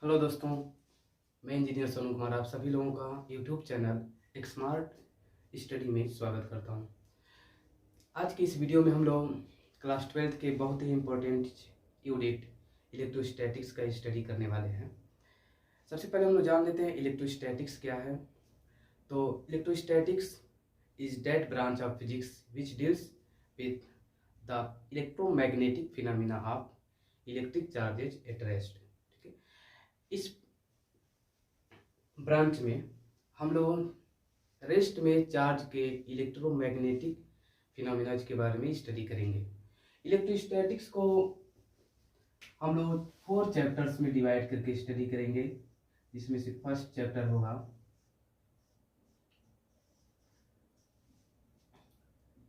Hello दोस्तों, मैं engineer Sonu Kumar आप सभी लोगों का यूट्यूब चैनल एक स्मार्ट स्टडी में स्वागत करता हूं। आज की इस वीडियो में हम लोग क्लास 12th के बहुत ही इम्पोर्टेंट यूनिट इलेक्ट्रोस्टैटिक्स का स्टडी करने वाले हैं। सबसे पहले हम लोग जान लेते हैं इलेक्ट्रोस्टैटिक्स क्या है। तो electrostatics is that branch of physics which deals with the electromagnetic phenomena of electric charges at rest. ठीक है, इस ब्रांच में हम लोग रेस्ट में चार्ज के इलेक्ट्रोमैग्नेटिक फिनोमिनाज के बारे में स्टडी करेंगे। इलेक्ट्रोस्टैटिक्स को हम लोग 4 चैप्टर्स में डिवाइड करके स्टडी करेंगे, जिसमें से फर्स्ट चैप्टर होगा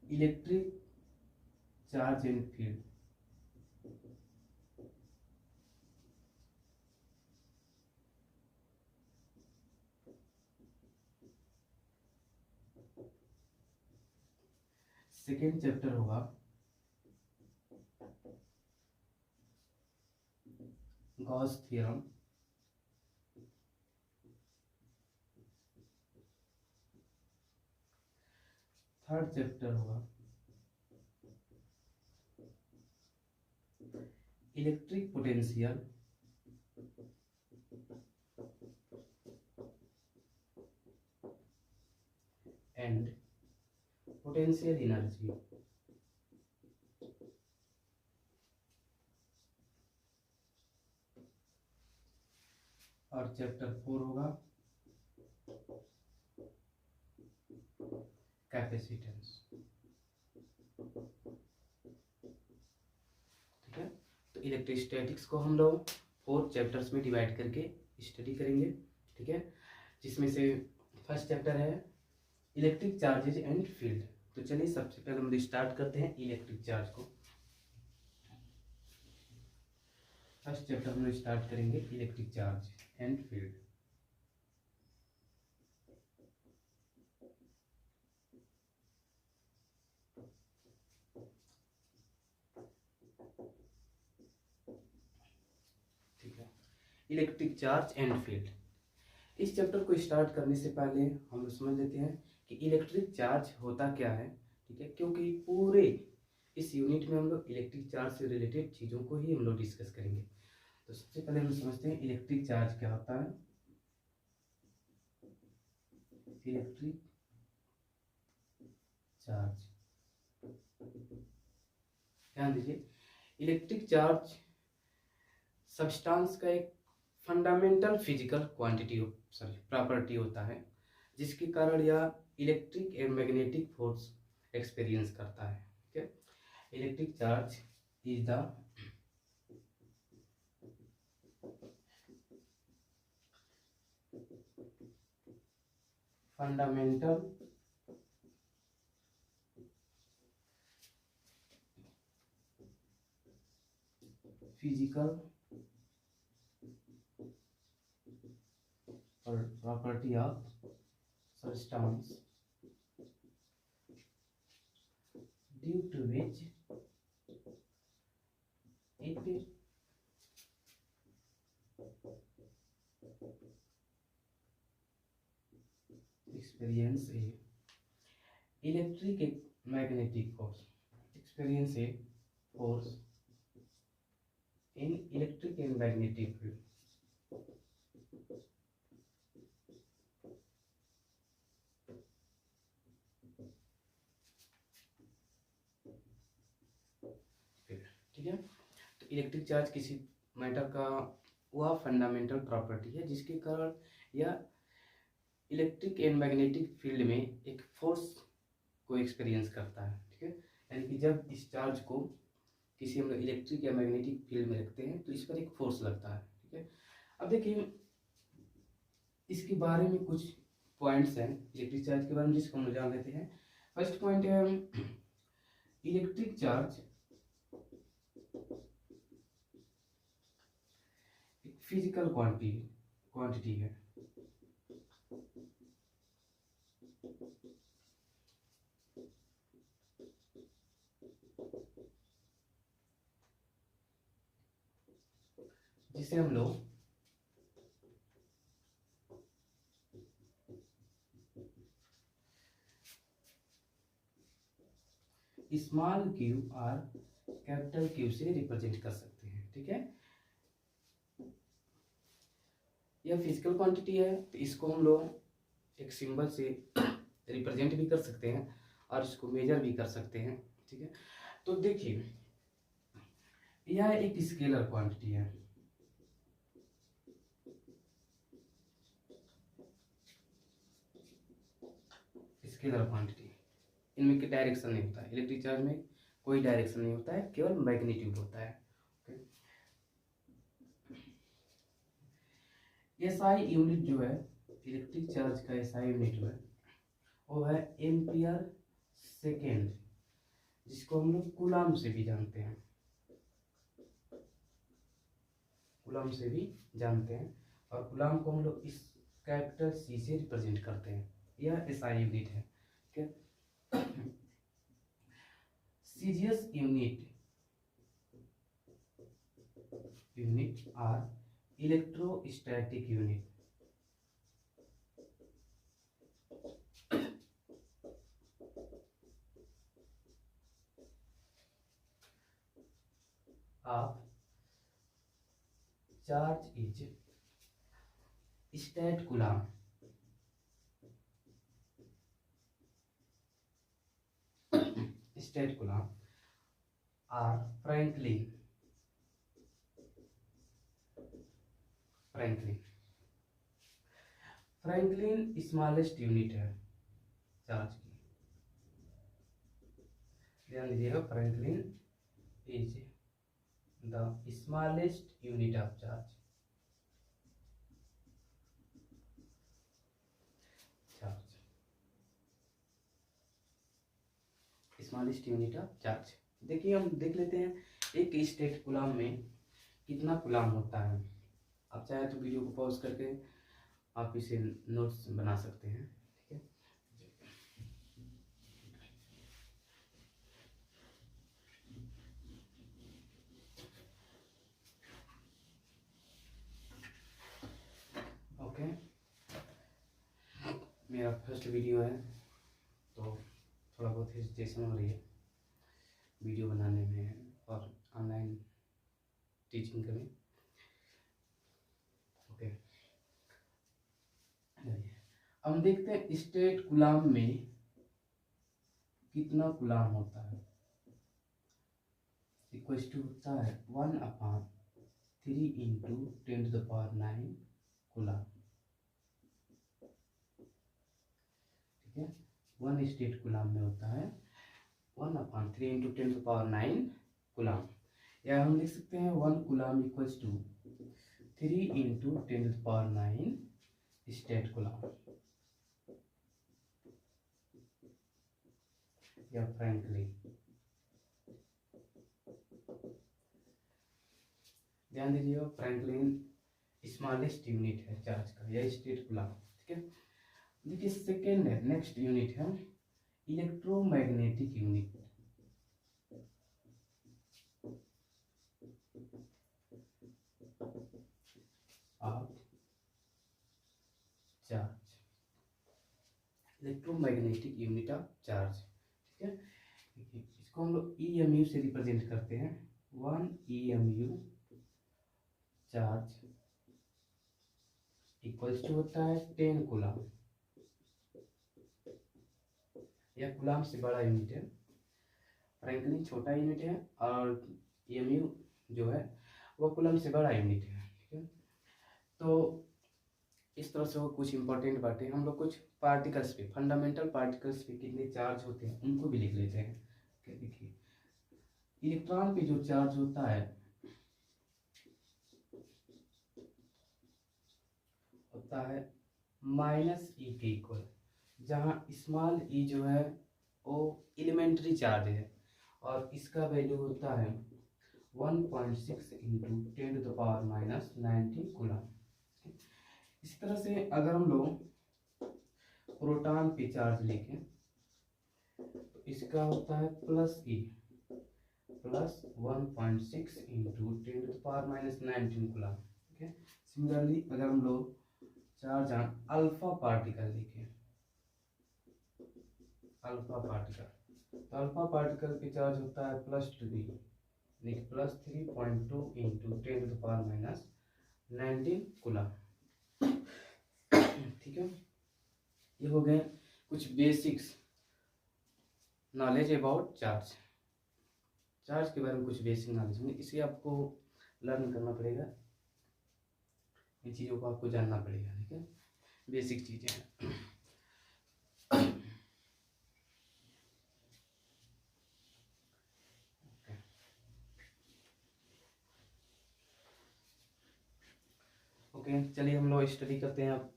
electric charge and field. Second chapter होगा गॉस थ्योरम। थर्ड चैप्टर होगा electric potential and potential energy. और चैप्टर 4 होगा कैपेसिटेंस। ठीक है, तो इलेक्ट्रोस्टैटिक्स को हम लोग 4 चैप्टर्स में डिवाइड करके स्टडी करेंगे। ठीक है, जिसमें से फर्स्ट चैप्टर है इलेक्ट्रिक चार्जेज एंड फील्ड। तो चलिए सबसे पहले हम स्टार्ट करते हैं इलेक्ट्रिक चार्ज को। फर्स्ट चैप्टर हम स्टार्ट करेंगे इलेक्ट्रिक चार्ज एंड फील्ड। ठीक है, इलेक्ट्रिक चार्ज एंड फील्ड। इस चैप्टर को स्टार्ट करने से पहले हम लोग समझ लेते हैं कि इलेक्ट्रिक चार्ज होता क्या है। ठीक है, क्योंकि पूरे इस यूनिट में हम लोग इलेक्ट्रिक चार्ज से रिलेटेड चीज़ों को ही हम लोग डिस्कस करेंगे। तो सबसे पहले हम समझते हैं इलेक्ट्रिक चार्ज क्या होता है। इलेक्ट्रिक चार्ज, ध्यान दीजिए, इलेक्ट्रिक चार्ज सब्सटेंस का एक फंडामेंटल फिजिकल प्रॉपर्टी होता है, जिसके कारण यह electric and magnetic force experience करता है। ठीक है, electric charge is the fundamental physical property of substance due to which it experience a electric magnetic force, experience a force in electric and magnetic field। ठीक है, तो electric charge किसी matter का वह फंडामेंटल प्रॉपर्टी है जिसके कारण यह इलेक्ट्रिक एंड मैग्नेटिक फील्ड में एक फोर्स को एक्सपीरियंस करता है। ठीक है, यानी कि जब इस चार्ज को किसी हम लोग इलेक्ट्रिक या मैग्नेटिक फील्ड में रखते हैं तो इस पर एक फोर्स लगता है। ठीक है, अब देखिए इसके बारे में कुछ पॉइंट्स हैं इलेक्ट्रिक चार्ज के बारे में, जिसको हम जान लेते हैं। फर्स्ट पॉइंट है इलेक्ट्रिक चार्ज एक फिजिकल क्वांटिटी है। जिसे हम लोग स्मॉल क्यू और कैपिटल क्यू से रिप्रेजेंट कर सकते हैं। ठीक है, यह फिजिकल क्वांटिटी है, तो इसको हम लोग एक सिंबल से रिप्रेजेंट भी कर सकते हैं और इसको मेजर भी कर सकते हैं। ठीक है, तो देखिए यह एक स्केलर क्वांटिटी है। स्केलर क्वांटिटी, इनमें कोई डायरेक्शन नहीं होता है। इलेक्ट्रिक चार्ज में कोई डायरेक्शन नहीं होता है, केवल मैग्नीट्यूड होता है। एसआई यूनिट जो है, इलेक्ट्रिक चार्ज का एसआई यूनिट जो है वो है एम्पियर सेकेंड, जिसको हम लोग कूलाम से भी जानते हैं। कूलाम से भी जानते हैं, और कूलाम को हम लोग इस कैपिटल सी से रिप्रेजेंट करते हैं। यह एसआई यूनिट है। CGS unit are electrostatic unit. Of charge is stat coulomb. Stat coulomb are Franklin smallest unit है चार्ज की। ध्यान दीजिएगा, Franklin is the smallest unit of charge. Smallest unit of charge. देखिए हम देख लेते हैं एक स्टेट कूलाम में कितना कूलाम होता है। आप चाहे तो वीडियो को पॉज करके आप इसे नोट्स बना सकते हैं। ठीक है, ओके। मेरा फर्स्ट वीडियो है तो थोड़ा बहुत हेजिटेशन हो रही है वीडियो बनाने में और ऑनलाइन टीचिंग करने। ओके, हम देखते हैं स्टेट कूलाम में कितना कूलाम होता है। इक्वल टू होता है 1/3 इंटू 10⁹ कूलाम। ठीक है, 1 स्टेट कूलाम में होता है 1/3 इंटू 10⁹ कूलाम। या हम लिख सकते हैं 1 coulomb equals to 3 into 10⁹ stat coulomb या फ्रैंकलिन। ध्यान दीजिएगा, फ्रैंकलिन स्मॉलेस्ट यूनिट है चार्ज का, या स्टेट कूलाम। ठीक है, देखिए सेकेंड है, नेक्स्ट यूनिट है electromagnetic unit. Of charge, electromagnetic unit of charge. ठीक है, इसको हम लोग EMU से रिप्रेजेंट करते हैं। 1 EMU चार्ज इक्वल्स टू होता है 10 कूलाम। यह कूलाम से बड़ा यूनिट है, फ्रैंकलिन छोटा यूनिट है और EMU जो है वह कूलाम से बड़ा यूनिट है। ठीक है, तो इस तरह से वो कुछ इंपॉर्टेंट बातें हम लोग कुछ पार्टिकल्स पे, फंडामेंटल पार्टिकल्स पे कितने चार्ज होते हैं उनको भी लिख लेते हैं। देखिए इलेक्ट्रॉन पे जो चार्ज होता है -e के इक्वल, जहाँ स्मॉल e जो है वो एलिमेंट्री चार्ज है और इसका वैल्यू होता है 1.6 इंटू 10⁻⁻⁹ कूलम। इसी तरह से अगर हम लोग प्रोटॉन पे चार्ज लिखें तो इसका होता है +e प्लस 1.6 इंटू 10⁻⁻⁹ कूलम। ठीक है, सिमिलरली अगर हम लोग चार्ज अल्फा पार्टिकल लिखें, अल्फा पार्टिकल तो अल्फा पार्टिकल पे चार्ज होता है +3, यानी +3.2 × 10⁻19 कूलम। ठीक है, ये हो गए कुछ basics knowledge about charge. Charge के बारे में कुछ बेसिक नॉलेज होंगे, इसे आपको लर्न करना पड़ेगा, इन चीज़ों को आपको जानना पड़ेगा। ठीक है, बेसिक चीज़ें हैं। ओके, चलिए हम लोग स्टडी करते हैं अब।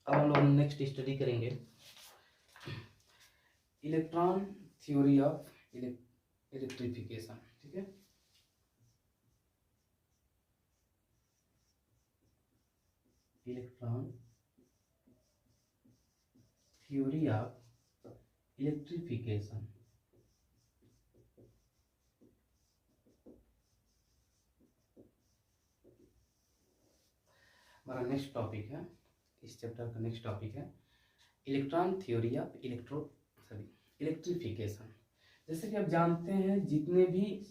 अब हम लोग नेक्स्ट स्टडी करेंगे इलेक्ट्रॉन थ्योरी ऑफ इलेक्ट्रिफिकेशन। ठीक है, इलेक्ट्रॉन थ्योरी ऑफ इलेक्ट्रिफिकेशन। हमारा नेक्स्ट टॉपिक है, इस चैप्टर का नेक्स्ट टॉपिक है इलेक्ट्रॉन थ्योरी ऑफ इलेक्ट्रिफिकेशन। जैसे कि आप जानते हैं जितने भी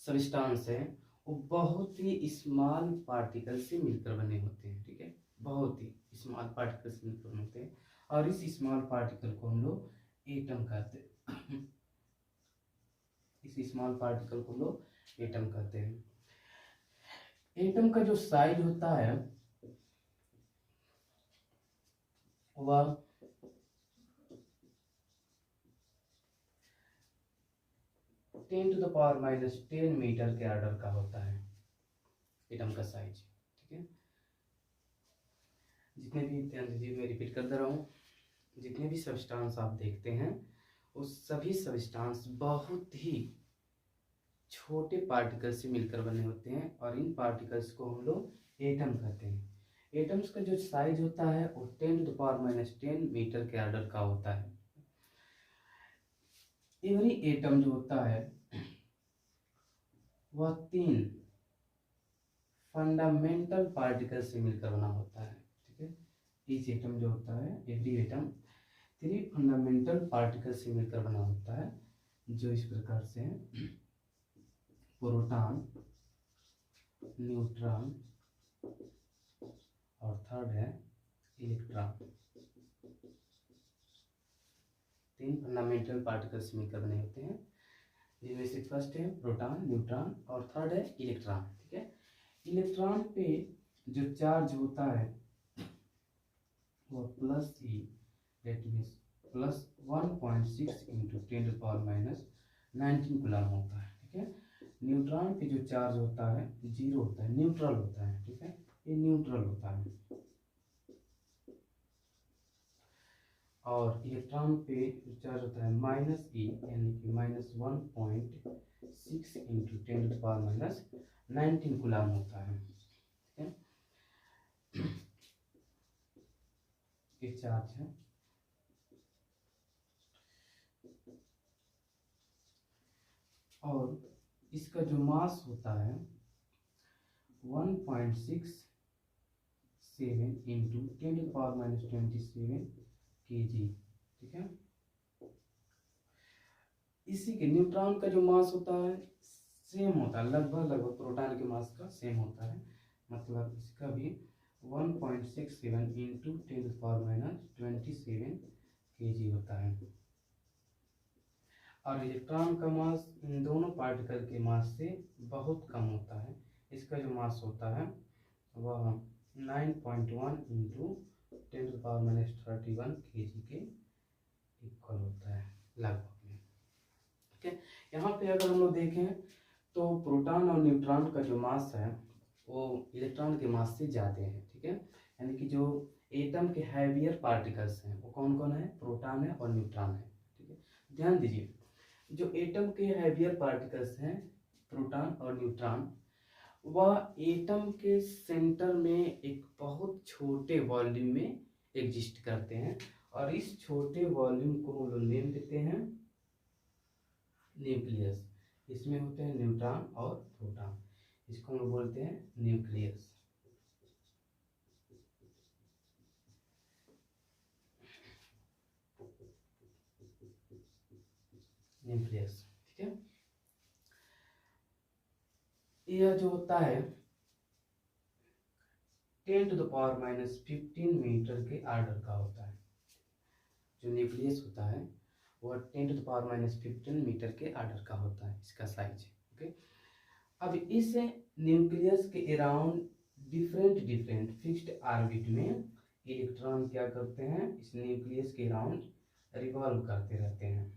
सब्सटेंस हैं वो बहुत ही स्मॉल पार्टिकल से मिलकर बने होते हैं। ठीक है, बहुत ही स्मॉल पार्टिकल से मिलकर बने होते हैं, और इस स्मॉल पार्टिकल को हम लोग एटम कहते हैं। इस स्मॉल पार्टिकल को हम लोग एटम कहते हैं। एटम का जो साइज होता है वह 10⁻⁻10 मीटर के ऑर्डर का होता है एटम का साइज। ठीक है, जितने भी, ध्यान दीजिए मैं रिपीट कर दे रहा हूँ, जितने भी सब्सटेंस आप देखते हैं उस सभी सब्सटेंस बहुत ही छोटे पार्टिकल से मिलकर बने होते हैं, और इन पार्टिकल्स को हम लोग एटम कहते हैं। एटम्स का जो साइज होता है वो 10⁻10 मीटर के ऑर्डर का होता है। एवरी एटम जो होता है वह 3 फंडामेंटल पार्टिकल से मिलकर बना होता है। ठीक है, ईच एटम जो होता है, एवरी एटम 3 फंडामेंटल पार्टिकल से मिलकर बना होता है, जो इस प्रकार से हैं: प्रोटॉन, न्यूट्रॉन और थर्ड है इलेक्ट्रॉन। 3 फंडामेंटल पार्टिकल से मिलकर बने होते हैं, जिनमें से फर्स्ट है प्रोटॉन, न्यूट्रॉन और थर्ड है इलेक्ट्रॉन। ठीक है, इलेक्ट्रॉन पे जो चार्ज होता है वो +E, दैट मीन्स +1.6 × 10⁻⁻19 कूलम होता है। ठीक है, न्यूट्रॉन पे जो चार्ज होता है 0 होता है, न्यूट्रल होता है। ठीक है, ये न्यूट्रल होता है। और इलेक्ट्रॉन पे जो चार्ज होता है -E, यानी कि -1.6 × 10⁻⁻19 कूलम होता है। ठीक है, ये चार्ज है। और इसका जो मास होता है 1.67 × 10⁻⁻27 kg। ठीक है, इसी के न्यूट्रॉन का जो मास होता है सेम होता है, लगभग प्रोटॉन के मास का सेम होता है, मतलब इसका भी 1.67 × 10⁻⁻27 kg होता है। और इलेक्ट्रॉन का मास इन दोनों पार्टिकल के मास से बहुत कम होता है। इसका जो मास होता है वह 9.1 × 10⁻31 kg के इक्वल होता है लगभग में। ठीक है, यहाँ पे अगर हम लोग देखें तो प्रोटॉन और न्यूट्रॉन का जो मास है वो इलेक्ट्रॉन के मास से ज़्यादा है। ठीक है, यानी कि जो एटम के हैवियर पार्टिकल्स हैं वो कौन कौन है, प्रोटॉन है और न्यूट्रॉन है। ठीक है, ध्यान दीजिए, जो एटम के हैवियर पार्टिकल्स हैं प्रोटॉन और न्यूट्रॉन, वह एटम के सेंटर में एक बहुत छोटे वॉल्यूम में एग्जिस्ट करते हैं, और इस छोटे वॉल्यूम को हम लोग नेम देते हैं न्यूक्लियस। इसमें होते हैं न्यूट्रॉन और प्रोटॉन, इसको हम लोग बोलते हैं न्यूक्लियस। न्यूक्लियस, ठीक है। यह जो होता है 10⁻⁻15 मीटर के आर्डर का होता है। जो न्यूक्लियस होता है वह 10⁻⁻15 मीटर के आर्डर का होता है, इसका साइज। ओके, अब इस न्यूक्लियस के अराउंड डिफरेंट फिक्स्ड ऑर्बिट में इलेक्ट्रॉन क्या करते हैं, इस न्यूक्लियस के अराउंड रिवॉल्व करते रहते हैं।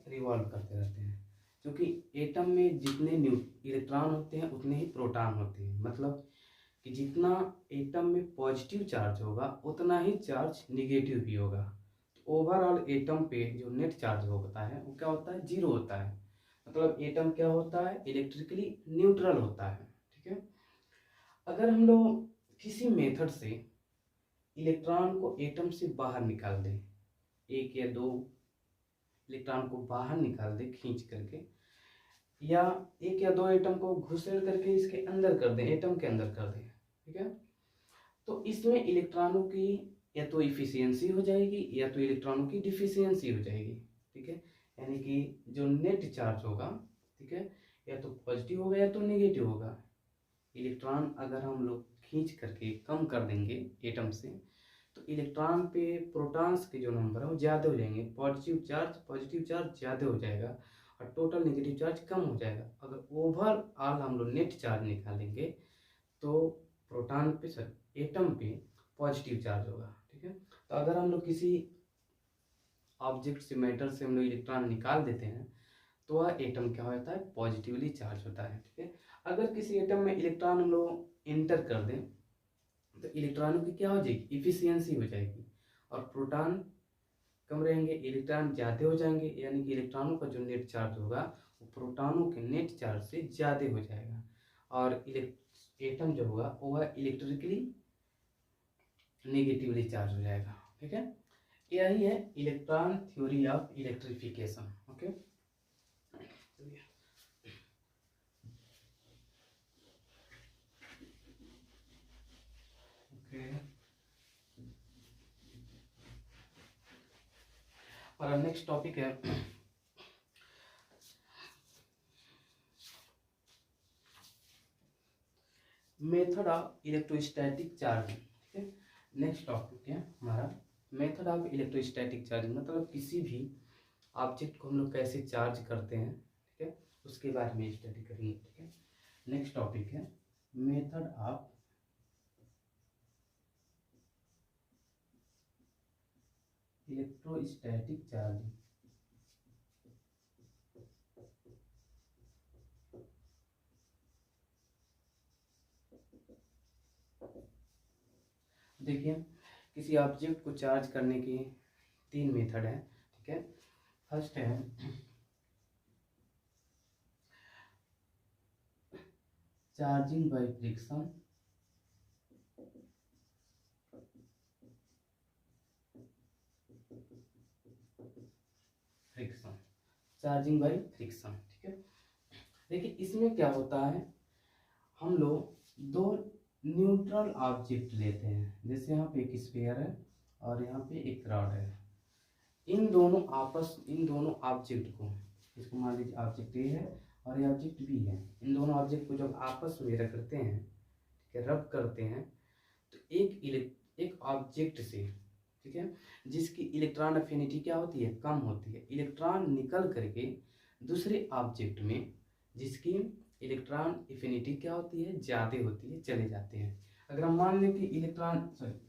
रिवॉल्व करते रहते हैं क्योंकि एटम में जितने इलेक्ट्रॉन होते हैं उतने ही प्रोटॉन होते हैं। मतलब कि जितना एटम में पॉजिटिव चार्ज होगा उतना ही चार्ज निगेटिव भी होगा। तो ओवरऑल एटम पे जो नेट चार्ज होता है वो क्या होता है, जीरो होता है। मतलब एटम क्या होता है, इलेक्ट्रिकली न्यूट्रल होता है, ठीक है। अगर हम लोग किसी मेथड से इलेक्ट्रॉन को एटम से बाहर निकाल दें, एक या दो इलेक्ट्रॉन को बाहर निकाल दें खींच करके, या एक या दो एटम को घुसेड़ करके इसके अंदर कर दें, एटम के अंदर कर दें, ठीक है, तो इसमें इलेक्ट्रॉनों की या तो इफिशियंसी हो जाएगी या तो इलेक्ट्रॉनों की डिफिशियंसी हो जाएगी, ठीक है। यानी कि जो नेट चार्ज होगा, ठीक है, या तो पॉजिटिव होगा या तो नेगेटिव होगा। इलेक्ट्रॉन अगर हम लोग खींच करके कम कर देंगे एटम से तो इलेक्ट्रॉन पे प्रोटॉन्स के जो नंबर है वो ज़्यादा हो जाएंगे, पॉजिटिव चार्ज ज़्यादा हो जाएगा और टोटल नेगेटिव चार्ज कम हो जाएगा। अगर ओवरऑल हम लोग नेट चार्ज निकालेंगे तो प्रोटॉन पे सर एटम पे पॉजिटिव चार्ज होगा, ठीक है। तो अगर हम लोग किसी ऑब्जेक्ट से, मैटर से हम लोग इलेक्ट्रॉन निकाल देते हैं तो वह एटम क्या होता है, पॉजिटिवली चार्ज होता है, ठीक है। अगर किसी एटम में इलेक्ट्रॉन हम लोग इंटर कर दें तो इलेक्ट्रॉनों की क्या हो जाएगी, इफिशियंसी हो जाएगी और प्रोटॉन कम रहेंगे, इलेक्ट्रॉन ज़्यादा हो जाएंगे। यानी कि इलेक्ट्रॉनों का जो नेट चार्ज होगा वो प्रोटॉनों के नेट चार्ज से ज़्यादा हो जाएगा और एटम जो होगा वह इलेक्ट्रिकली नेगेटिवली चार्ज हो जाएगा, ठीक है। यही है electron theory of electrification. Okay, और नेक्स्ट टॉपिक है मेथड ऑफ इलेक्ट्रोस्टैटिक चार्जिंग, ठीक है। नेक्स्ट टॉपिक है हमारा मेथड ऑफ इलेक्ट्रोस्टैटिक चार्जिंग। मतलब किसी भी ऑब्जेक्ट को हम लोग कैसे चार्ज करते हैं, ठीक है, उसके बारे में स्टडी करेंगे, ठीक है। नेक्स्ट टॉपिक है मेथड ऑफ इलेक्ट्रोस्टैटिक चार्जिंग। देखिए किसी ऑब्जेक्ट को चार्ज करने की 3 मेथड है, ठीक है। फर्स्ट है charging by friction, charging by friction, ठीक है। देखिए इसमें क्या होता है, हम लोग दो न्यूट्रल ऑब्जेक्ट लेते हैं, जैसे यहाँ पे एक स्फीयर है और यहाँ पे एक रॉड है। इन दोनों ऑब्जेक्ट को, इसको मान लीजिए ऑब्जेक्ट ए है और ये ऑब्जेक्ट बी है। इन दोनों ऑब्जेक्ट को जब आपस में रगड़ते हैं, ठीक है, रब करते हैं, तो एक ऑब्जेक्ट से, ठीक है, जिसकी इलेक्ट्रॉन अफिनिटी क्या होती है, कम होती है, इलेक्ट्रॉन निकल करके दूसरे ऑब्जेक्ट में जिसकी इलेक्ट्रॉन एफिनिटी क्या होती है, ज़्यादा होती है, चले जाते हैं। अगर हम मान लें कि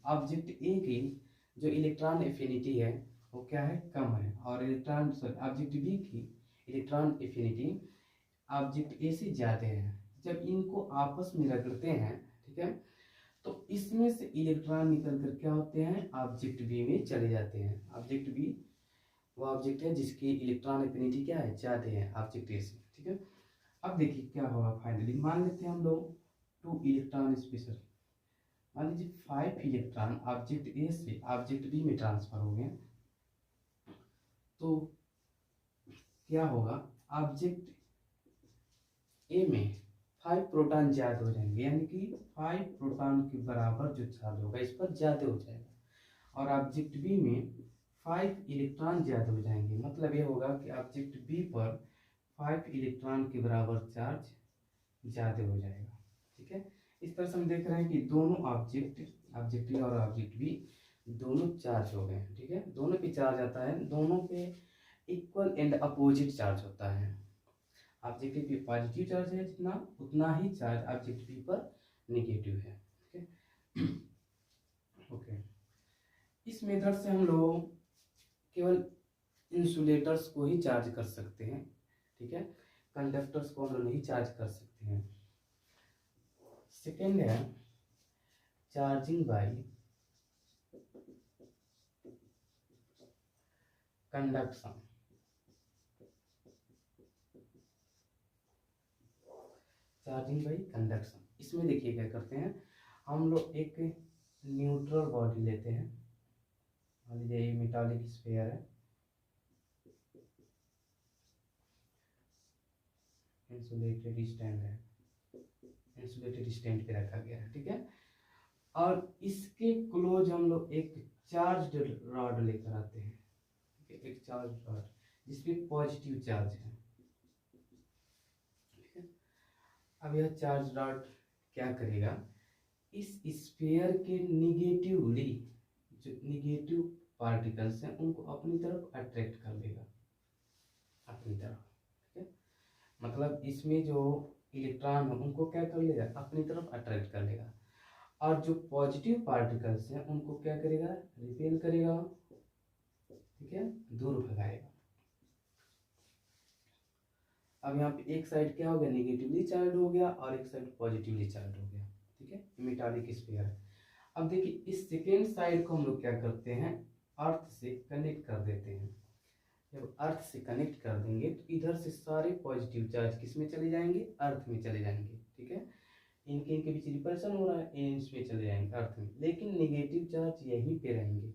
ऑब्जेक्ट ए की जो इलेक्ट्रॉन एफिनिटी है वो क्या है, कम है, और ऑब्जेक्ट बी की इलेक्ट्रॉन एफिनिटी ऑब्जेक्ट ए से ज़्यादा है। जब इनको आपस में रगड़ते हैं, ठीक है, तो इसमें से इलेक्ट्रॉन निकल कर क्या होते हैं, ऑब्जेक्ट बी में चले जाते हैं। ऑब्जेक्ट बी वो ऑब्जेक्ट है जिसकी इलेक्ट्रॉन एफिनिटी क्या है, ज़्यादा है ऑब्जेक्ट ए से, ठीक है। अब देखिए क्या होगा, फाइनली मान लेते हैं हम लोग 2 इलेक्ट्रॉन स्पेशल, मान लीजिए 5 इलेक्ट्रॉन ऑब्जेक्ट ए से ऑब्जेक्ट बी में ट्रांसफर हो गए, तो क्या होगा, ऑब्जेक्ट ए में 5 प्रोटॉन ज़्यादा हो जाएंगे, यानी कि 5 प्रोटॉन के बराबर जो चार्ज होगा इस पर ज़्यादा हो जाएगा। और ऑब्जेक्ट बी में 5 इलेक्ट्रॉन ज़्यादा हो जाएंगे। मतलब ये होगा कि ऑब्जेक्ट बी पर 5 इलेक्ट्रॉन के बराबर चार्ज ज़्यादा हो जाएगा। ठीक है, इस तरह से हम देख रहे हैं कि दोनों ऑब्जेक्ट ए और ऑब्जेक्ट बी दोनों चार्ज हो गए हैं। ठीक है, दोनों पे चार्ज आता है, दोनों पे इक्वल एंड अपोजिट चार्ज होता है। ऑब्जेक्ट ए पे पॉजिटिव चार्ज है जितना, उतना ही चार्ज ऑब्जेक्ट बी पर नेगेटिव है। ठीक है, ओके। इस मेथड से हम लोग केवल इंसुलेटर्स को ही चार्ज कर सकते हैं। ठीक है, कंडक्टर्स को हम लोग नहीं चार्ज कर सकते हैं। सेकेंड है charging by conduction. Charging by conduction, इसमें देखिए क्या करते हैं, हम लोग एक न्यूट्रल बॉडी लेते हैं। मान लीजिए ये मेटालिक स्फीयर है, इंसुलेटेड स्टैंड है, इंसुलेटेड स्टैंड पे रखा गया है। ठीक है, और इसके क्लोज हम लोग एक चार्ज रॉड लेकर आते हैं। एक चार्ज रॉड जिसपे पॉजिटिव चार्ज है। ठीक है, अब यह चार्ज रॉड क्या करेगा, इस स्फीयर के निगेटिवली, जो निगेटिव पार्टिकल्स हैं उनको अपनी तरफ अट्रैक्ट कर लेगा, अपनी तरफ। ठीक है, मतलब इसमें जो इलेक्ट्रॉन है उनको क्या कर लेगा, अपनी तरफ अट्रैक्ट कर लेगा, और जो पॉजिटिव पार्टिकल्स हैं उनको क्या करेगा, रिपेल करेगा। ठीक है, दूर भगाएगा। अब यहाँ पे एक साइड क्या हो गया, निगेटिवली चार्ज हो गया और एक साइड पॉजिटिवली चार्ज हो गया। ठीक है, मेटालिक स्फीयर है। अब देखिए इस सेकेंड साइड को हम लोग क्या करते हैं, अर्थ से कनेक्ट कर देते हैं। जब अर्थ से कनेक्ट कर देंगे तो इधर से सारे पॉजिटिव चार्ज किस में चले जाएंगे, अर्थ में चले जाएंगे। ठीक है, इनके बीच रिपल्सन हो रहा है, इसमें चले जाएंगे अर्थ में, लेकिन नेगेटिव चार्ज यहीं पे रहेंगे,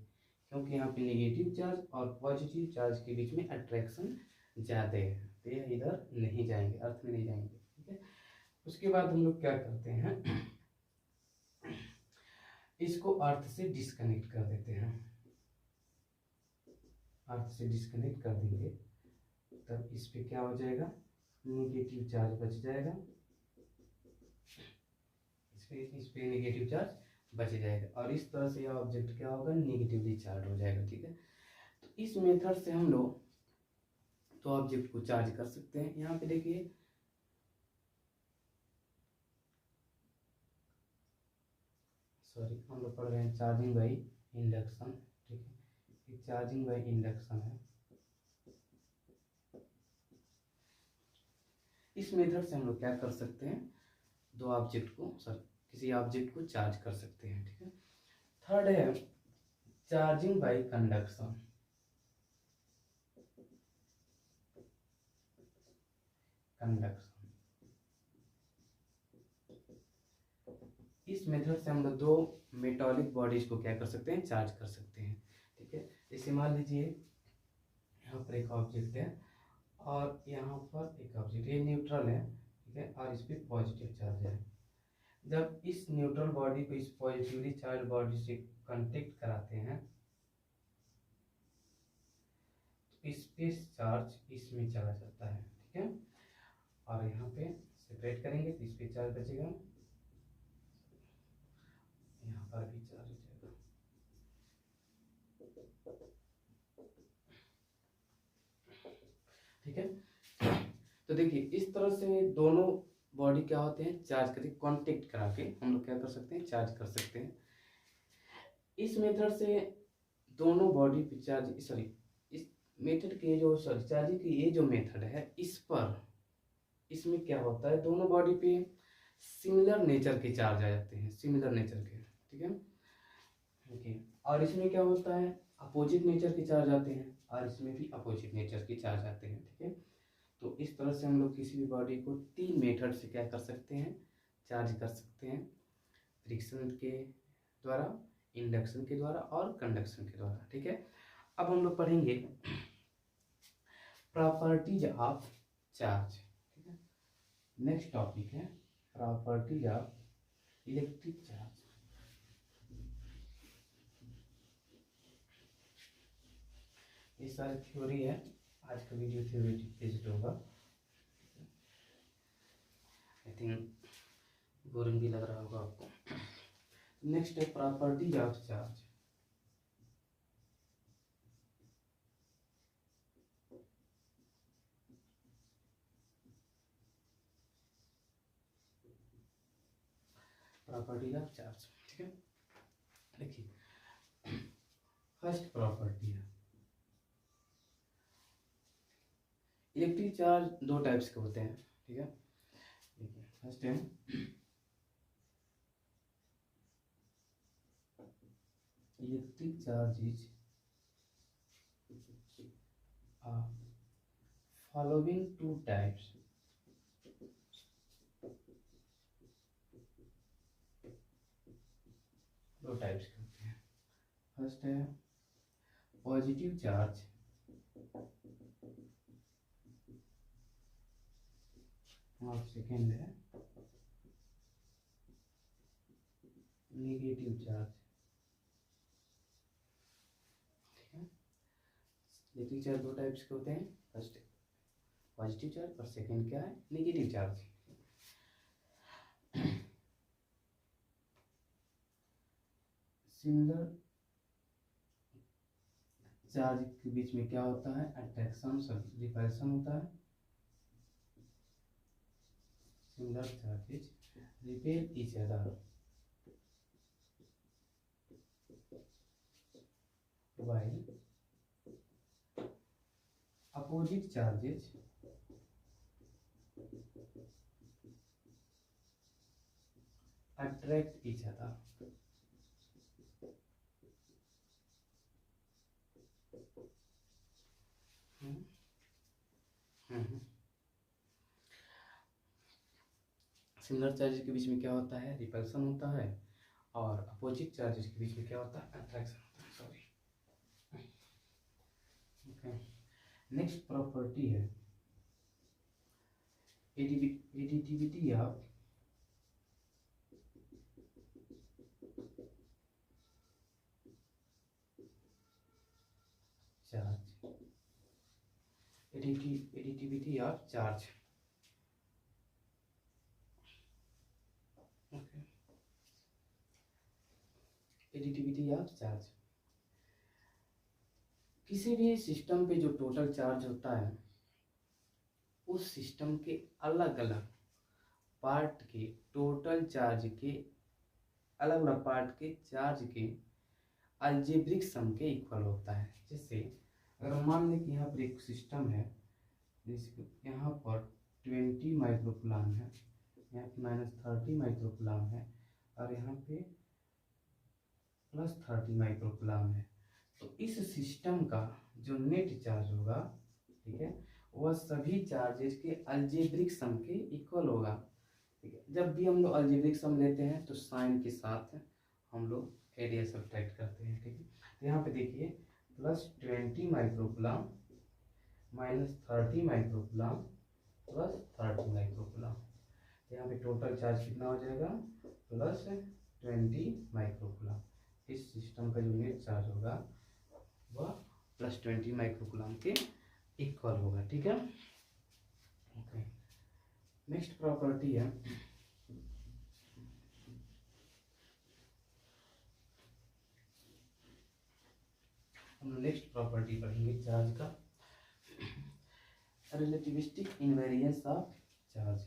क्योंकि यहाँ पे नेगेटिव चार्ज और पॉजिटिव चार्ज के बीच में अट्रैक्शन ज़्यादा है, तो ये इधर नहीं जाएंगे, अर्थ में नहीं जाएंगे। ठीक है, उसके बाद हम लोग क्या करते हैं, इसको अर्थ से डिस्कनेक्ट कर देते हैं। अर्थ से डिस्कनेक्ट कर देंगे तब इस पे क्या हो जाएगा, नेगेटिव चार्ज बच जाएगा, इस पे नेगेटिव चार्ज बच जाएगा, और इस तरह से यह ऑब्जेक्ट क्या होगा, नेगेटिवली चार्ज हो जाएगा। ठीक है, तो इस मेथड से हम लोग तो ऑब्जेक्ट को चार्ज कर सकते हैं। यहाँ पे देखिए हम लोग पढ़ रहे हैं चार्जिंग बाई इंडक्शन। ठीक है, ये चार्जिंग बाई इंडक्शन है। इस मेथड से हम लोग क्या कर सकते हैं, किसी ऑब्जेक्ट को चार्ज कर सकते हैं। ठीक है, थर्ड है चार्जिंग बाई कंडक्शन। इस मेथड से हम लोग दो मेटालिक बॉडीज को क्या कर सकते हैं, चार्ज कर सकते हैं। ठीक है, जैसे मान लीजिए यहाँ पर एक ऑब्जेक्ट है और यहाँ पर एक ऑब्जेक्ट, ये न्यूट्रल है। ठीक है, और इस पर पॉजिटिव चार्ज है। जब इस न्यूट्रल बॉडी को इस पॉजिटिवली चार्ज बॉडी से कांटेक्ट कराते हैं तो इस पे चार्ज इसमें चला जाता है। ठीक है, और यहाँ पे सेपरेट करेंगे तो इस पे चार्ज बचेगा, यहाँ पर भी चार्ज हो जाएगा। ठीक है, तो देखिए इस तरह से दोनों बॉडी क्या होते हैं, चार्ज करके कांटेक्ट करा के हम लोग क्या कर सकते हैं, चार्ज कर सकते हैं। इस मेथड से दोनों बॉडी पे चार्ज, सॉरी इस मेथड के जो चार्जिंग की ये जो मेथड है, इस पर इसमें क्या होता है, दोनों बॉडी पे सिमिलर नेचर के चार्ज आ जाते हैं, सिमिलर नेचर के। ठीक है, ओके, और इसमें क्या होता है, अपोजिट नेचर के चार्ज आते हैं और इसमें भी अपोजिट नेचर के चार्ज आते हैं। ठीक है, तो इस तरह से हम लोग किसी भी बॉडी को तीन मेथड से क्या कर सकते हैं, चार्ज कर सकते हैं, फ्रिक्शन के द्वारा, इंडक्शन के द्वारा और कंडक्शन के द्वारा। ठीक है, अब हम लोग पढ़ेंगे प्रॉपर्टीज ऑफ चार्ज। ठीक है, नेक्स्ट टॉपिक है प्रॉपर्टीज ऑफ इलेक्ट्रिक चार्ज। ये सारी थ्योरी है। आज का वीडियो थ्योरेटिक बेस्ड होगा। आई थिंक बोरिंग भी लग रहा होगा आपको। नेक्स्ट है properties of charge. Properties of charge, ठीक है। देखिए फर्स्ट प्रॉपर्टी है, इलेक्ट्रिक चार्ज दो टाइप्स के होते हैं, ठीक है। देखिए फर्स्ट है electric charges are following two types. दो टाइप्स के होते हैं। फर्स्ट है पॉजिटिव चार्ज और सेकेंड है नेगेटिव चार्ज, ठीक है। इलेक्ट्रिक चार्ज दो टाइप्स के होते हैं, फर्स्ट पॉजिटिव चार्ज और सेकेंड क्या है, नेगेटिव चार्ज। सिमिलर चार्ज के बीच में क्या होता है, अट्रैक्शन रिपल्शन होता है। Similar charges repel each other while opposite charges attract each other. Similar charges के बीच में क्या होता है, रिपल्सन होता है, और अपोजिट चार्जेस के बीच में क्या होता है, अट्रैक्शन होता है। Sorry, okay. नेक्स्ट प्रॉपर्टी है additivity of charge. Additivity of charge, okay. Additivity of charge, किसी भी सिस्टम पे जो टोटल चार्ज होता है, उस सिस्टम के अलग अलग पार्ट के टोटल चार्ज के अलग अलग पार्ट के चार्ज के अलजेब्रिक सम के इक्वल होता है। जैसे अगर मान लें कि यहाँ पर एक सिस्टम है, जिसको यहाँ पर 20 माइक्रोकुलाम है, यहाँ पे -30 माइक्रोकुलाम है, और यहाँ पे +30 माइक्रोकुलाम है, तो इस सिस्टम का जो नेट चार्ज होगा, ठीक है, वह सभी चार्जेस के अलजेब्रिक सम के इक्वल होगा, ठीक है। जब भी हम लोग अलजेब्रिक सम लेते हैं तो साइन के साथ हम लोग एरिया सब्ट्रैक्ट करते हैं, ठीक है। तो यहाँ पे देखिए +20 माइक्रोकुलाम -30 माइक्रोकुलाम +30 माइक्रोकुलाम, तो यहाँ पे टोटल चार्ज कितना हो जाएगा, +20 माइक्रोकुलाम। इस सिस्टम का जो नेट चार्ज होगा वह +20 माइक्रोकुलाम के इक्वल होगा, ठीक है, ओके। नेक्स्ट प्रॉपर्टी है हम नेक्स्ट प्रॉपर्टी पढ़ेंगे चार्ज का, relativistic invariance of charge.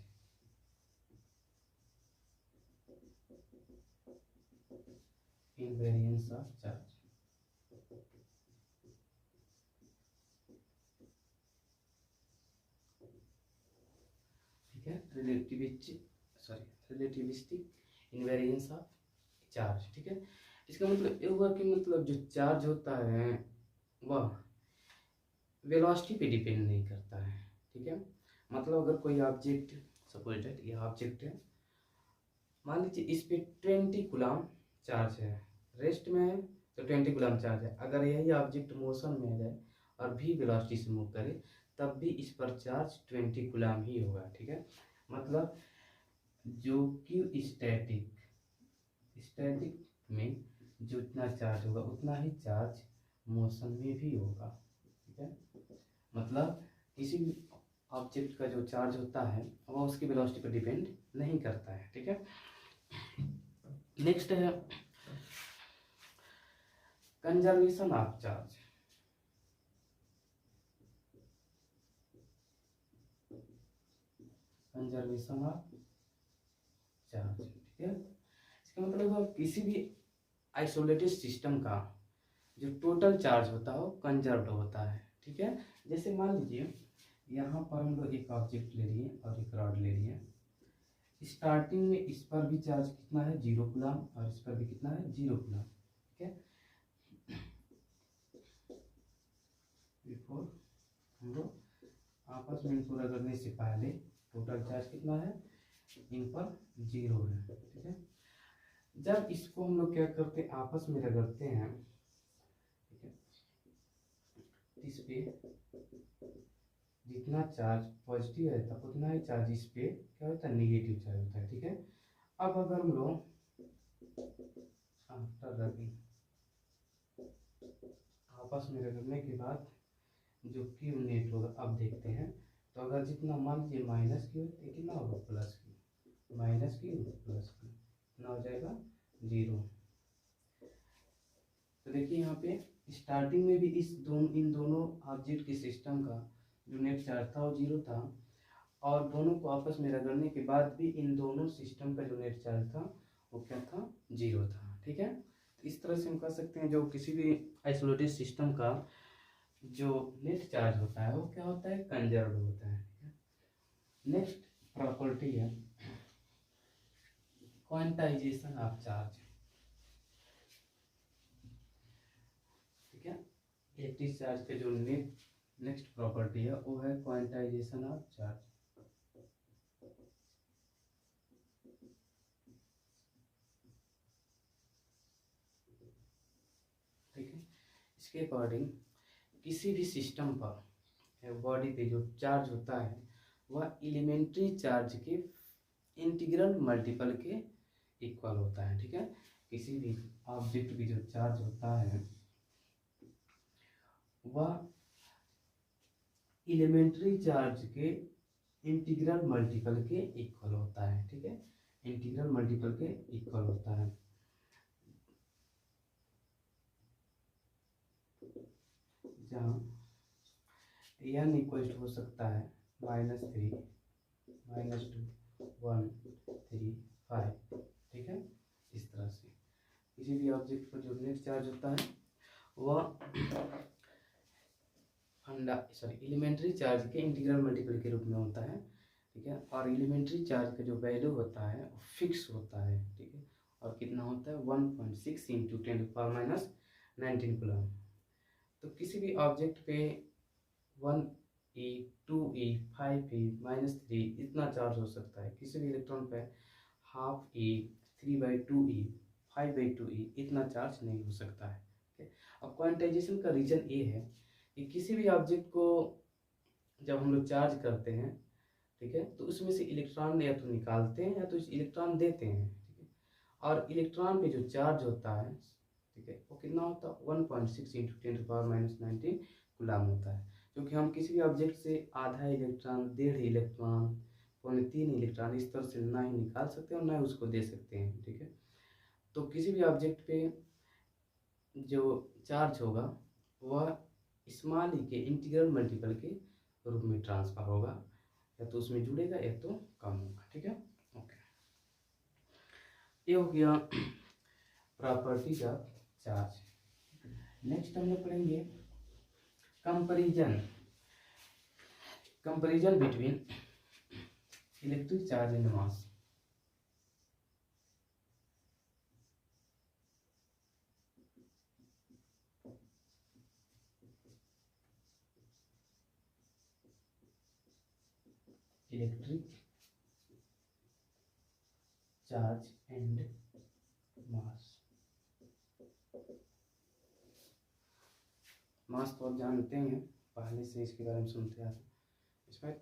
Invariance of charge, ठीक है। रिलेटिविस्टिक इनवेरिएंस ऑफ चार्ज, ठीक है। इसका मतलब ये हुआ कि मतलब जो चार्ज होता है वह वेलोसिटी पे डिपेंड नहीं करता है, ठीक है। मतलब अगर कोई ऑब्जेक्ट, सपोज दैट ये ऑब्जेक्ट है, मान लीजिए इस पे 20 कूलम चार्ज है, रेस्ट में है तो 20 कूलम चार्ज है। अगर यही ऑब्जेक्ट मोशन में आ जाए और भी वेलोसिटी से मूव करे, तब भी इस पर चार्ज 20 कूलम ही होगा, ठीक है। मतलब जो कि स्टैटिक में जो इतना चार्ज होगा उतना ही चार्ज मोशन में भी होगा, ठीक है, मतलब किसी भी ऑब्जेक्ट का जो चार्ज होता है वो उसकी वेलोसिटी पर डिपेंड नहीं करता है। ठीक है, नेक्स्ट है conservation of charge. Conservation of charge, ठीक है, इसका मतलब किसी भी आइसोलेटेड सिस्टम का जो टोटल चार्ज होता है वो कंजर्व्ड होता है। ठीक है, जैसे मान लीजिए यहाँ पर हम लोग एक ऑब्जेक्ट ले लिए और एक रॉड ले लिए। स्टार्टिंग में इस पर भी चार्ज कितना है 0 कूलम और इस पर भी कितना है 0 कूलम। ठीक है, बिफोर हम लोग आपस में इनको रगड़ने से पहले टोटल चार्ज कितना है, इन पर 0 है। ठीक है, जब इसको हम लोग क्या करते हैं आपस में रगड़ते हैं, ठीक है, इस पे जितना चार्ज पॉजिटिव रहता है उतना ही चार्ज इस पे क्या होता है नेगेटिव चार्ज होता है। ठीक है, अब अगर हम लोग आफ्टर रगिंग आपस में रगड़ने के बाद जो क्यू नेट होगा अब देखते हैं, तो अगर जितना मान लीजिए माइनस क्यू तो कितना होगा plus Q, minus Q plus Q कितना हो जाएगा 0। तो देखिए यहाँ पे स्टार्टिंग में भी इन दोनों ऑब्जेक्ट के सिस्टम का जो नेट चार्ज था वो 0 था, और दोनों को आपस में रगड़ने के बाद भी इन दोनों सिस्टम का जो नेट चार्ज था वो क्या था 0 था। ठीक है, तो इस तरह से हम कह सकते हैं जो किसी भी आइसोलेटेड सिस्टम का जो नेट चार्ज होता है वो क्या होता है कंजर्व्ड होता है। ठीक है, नेक्स्ट प्रॉपर्टी है क्वांटाइजेशन ऑफ चार्ज। ठीक है, इलेक्ट्रिक चार्ज के जो नेक्स्ट प्रॉपर्टी है वो है क्वांटाइजेशन ऑफ चार्ज। ठीक है, इसके अकॉर्डिंग किसी भी सिस्टम पर बॉडी पे जो चार्ज होता है वह एलिमेंट्री चार्ज के इंटीग्रल मल्टीपल के इक्वल होता है। ठीक है, किसी भी ऑब्जेक्ट की जो चार्ज होता है वह एलिमेंट्री चार्ज के इंटीग्रल मल्टीपल के इक्वल होता है। ठीक है, इंटीग्रल मल्टीपल के इक्वल होता है। जहाँ n इक्वल हो सकता है -3, -2, 1, 3, 5। ठीक है, इस तरह से किसी भी ऑब्जेक्ट पर जो नेट चार्ज होता है वह एलिमेंट्री चार्ज के इंटीग्रल मल्टीपल के रूप में होता है। ठीक है, और एलिमेंट्री चार्ज का जो वैल्यू होता है वो फिक्स होता है। ठीक है, और कितना होता है 1.6 × 10⁻19 कूलम। तो किसी भी ऑब्जेक्ट पे 1e 2e 5e -3 इतना चार्ज हो सकता है। किसी भी इलेक्ट्रॉन पे 1/2e 3/2e 5/2e इतना चार्ज नहीं हो सकता है। ठीक है, अब क्वांटाइजेशन का रीजन ये है कि किसी भी ऑब्जेक्ट को जब हम लोग चार्ज करते हैं, ठीक है, तो उसमें से इलेक्ट्रॉन या तो निकालते हैं या तो इलेक्ट्रॉन देते हैं। ठीक है, और इलेक्ट्रॉन पे जो चार्ज होता है, ठीक है, वो कितना होता है 1.6 × 10⁻19 कूलम होता है। क्योंकि हम किसी भी ऑब्जेक्ट से आधा इलेक्ट्रॉन, 1.5 इलेक्ट्रॉन, 3 इलेक्ट्रॉन इस तरह से ना ही निकाल सकते हैं और ना ही उसको दे सकते हैं। ठीक है, तो किसी भी ऑब्जेक्ट पे जो चार्ज होगा वह स्मॉल ई के इंटीग्रल मल्टीपल के रूप में ट्रांसफर होगा, या तो उसमें जुड़ेगा या तो कम होगा। ठीक है, ओके, ये हो गया प्रॉपर्टीज ऑफ चार्ज। नेक्स्ट हम लोग पढ़ेंगे comparison between electric charge and mass. Electric charge and mass. Mass तो आप जानते हैं, पहले से इसके बारे में सुनते आ रहे हैं। इसमें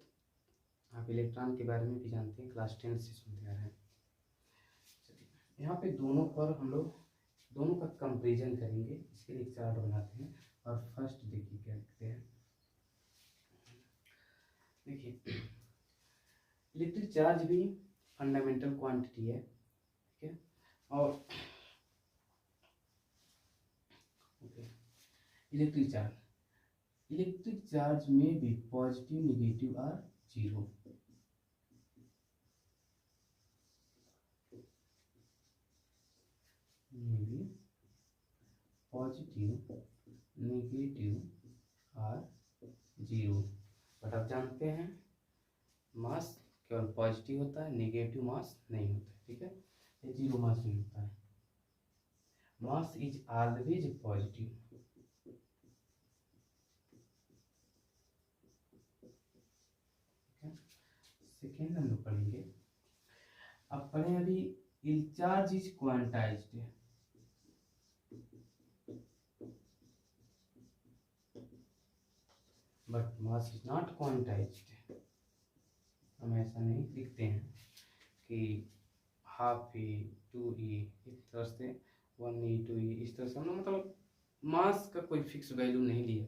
आप इलेक्ट्रॉन के बारे में भी जानते हैं, क्लास 10 से सुनते आ रहे हैं। यहाँ पे दोनों पर हम लोग दोनों का कंपैरिजन करेंगे, इसके लिए एक चार्ट बनाते हैं। और फर्स्ट देखिए क्या लिखते हैं, देखिए इलेक्ट्रिक चार्ज भी फंडामेंटल क्वांटिटी है, ठीक है। और इलेक्ट्रिक चार्ज में भी पॉजिटिव नेगेटिव और जीरो। में भी पॉजिटिव नेगेटिव और जीरो। बट आप जानते हैं मास केवल पॉजिटिव होता है, नेगेटिव मास नहीं होता है, ठीक है। ये जीरो मास नहीं होता है। Mass is always positive. Second हम लोग पढ़ेंगे। अब पढ़े अभी charge is quantized. But mass is not quantized. हम ऐसा नहीं लिखते हैं कि हाफ ई 2e इस तरह से 1e 2e इस तरह से हम लोग मतलब मास का कोई फिक्स वैल्यू नहीं लिया,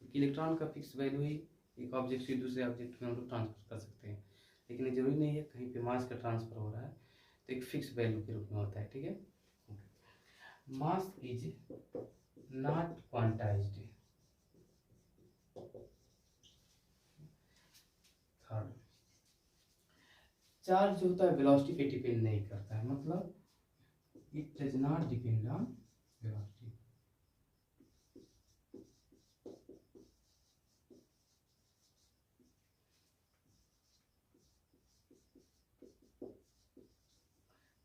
क्योंकि इलेक्ट्रॉन का फिक्स वैल्यू ही एक ऑब्जेक्ट से दूसरे ऑब्जेक्ट में हम लोग ट्रांसफर कर सकते हैं, लेकिन ये जरूरी नहीं है कहीं पे मास का ट्रांसफर हो रहा है तो एक फिक्स वैल्यू के रूप में होता है, ठीक है। Mass is not quantized. Third, charge जो होता है वेलोसिटी पे डिपेंड नहीं करता है, मतलब it does not depend on velocity.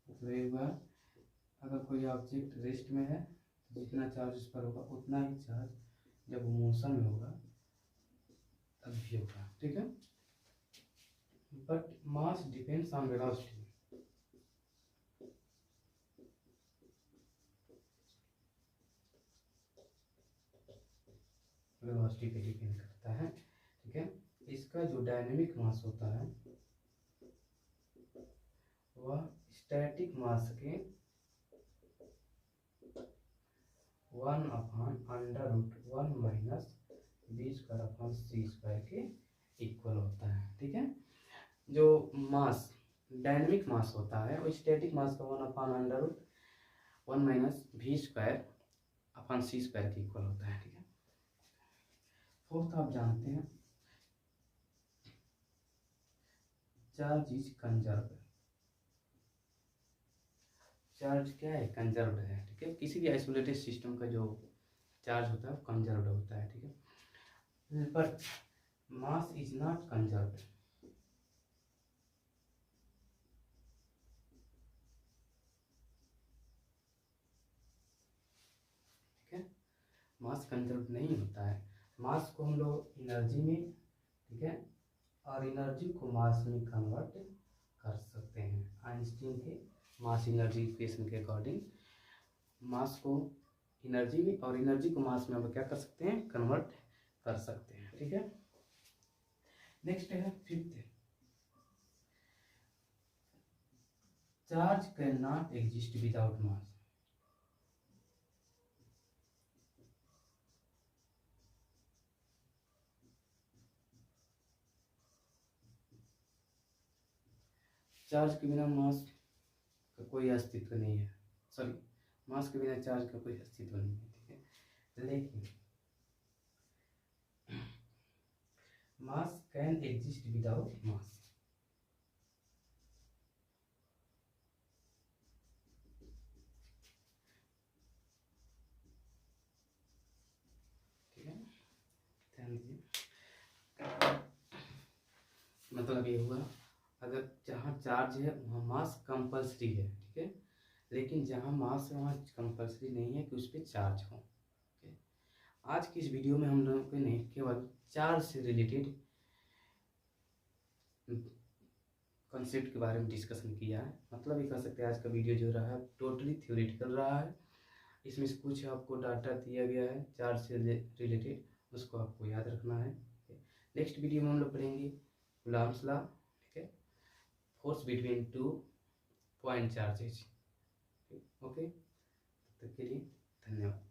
मतलब एक बार अगर कोई ऑब्जेक्ट रेस्ट में है तो जितना चार्ज उस पर होगा उतना ही चार्ज जब वो मोशन में होगा तब भी होगा, ठीक है। But mass depends on velocity. Velocity पे डिपेंड करता है, ठीक है। इसका जो डायनेमिक मास होता है वह स्टैटिक मास के 1/√1 माइनस v²/c² के इक्वल होता है, ठीक है। जो मास डायनेमिक मास होता है वो स्टैटिक मास का 1/√1 माइनस v²/c² के इक्वल होता है, ठीक है। फोर्थ आप जानते हैं चार्ज इज कंजर्व्ड। चार्ज क्या है? कंजर्व्ड है, ठीक है। किसी भी आइसोलेटेड सिस्टम का जो चार्ज होता है वो कंजर्व्ड होता है, ठीक है। But mass is not conserved. ठीक है, मास कंजर्व्ड नहीं होता है। मास को हम लोग एनर्जी में, ठीक है, और एनर्जी को मास में कन्वर्ट कर सकते हैं। आइंस्टीन के मास एनर्जी इक्वेशन के अकॉर्डिंग मास को एनर्जी में और एनर्जी को मास में हम क्या कर सकते हैं? कन्वर्ट कर सकते हैं, ठीक है। नेक्स्ट है fifth, charge can not exist without mass. Charge के बिना मास का कोई अस्तित्व नहीं है, सॉरी, मास के बिना चार्ज का कोई अस्तित्व नहीं है, ठीक है। लेकिन मास कैन एग्जिस्ट विदाउट मास। ठीक है, ध्यान दीजिए। मतलब ये हुआ अगर जहाँ चार्ज है वहाँ मास कंपल्सरी है, ठीक है, लेकिन जहाँ मास है वहाँ कंपल्सरी नहीं है कि उस पर चार्ज हो। ठीक है, आज की इस वीडियो में हम लोगों ने केवल चार्ज से रिलेटेड कॉन्सेप्ट के बारे में डिस्कशन किया है। मतलब ये कह सकते हैं आज का वीडियो जो रहा है टोटली थ्योरेटिकल रहा है। इसमें से कुछ आपको डाटा दिया गया है चार्ज से रिलेटेड, उसको आपको याद रखना है। नेक्स्ट वीडियो में हम लोग पढ़ेंगे कूलॉम्स लॉ, ठीक है, force between 2 point charges. Okay, तब तक के लिए धन्यवाद।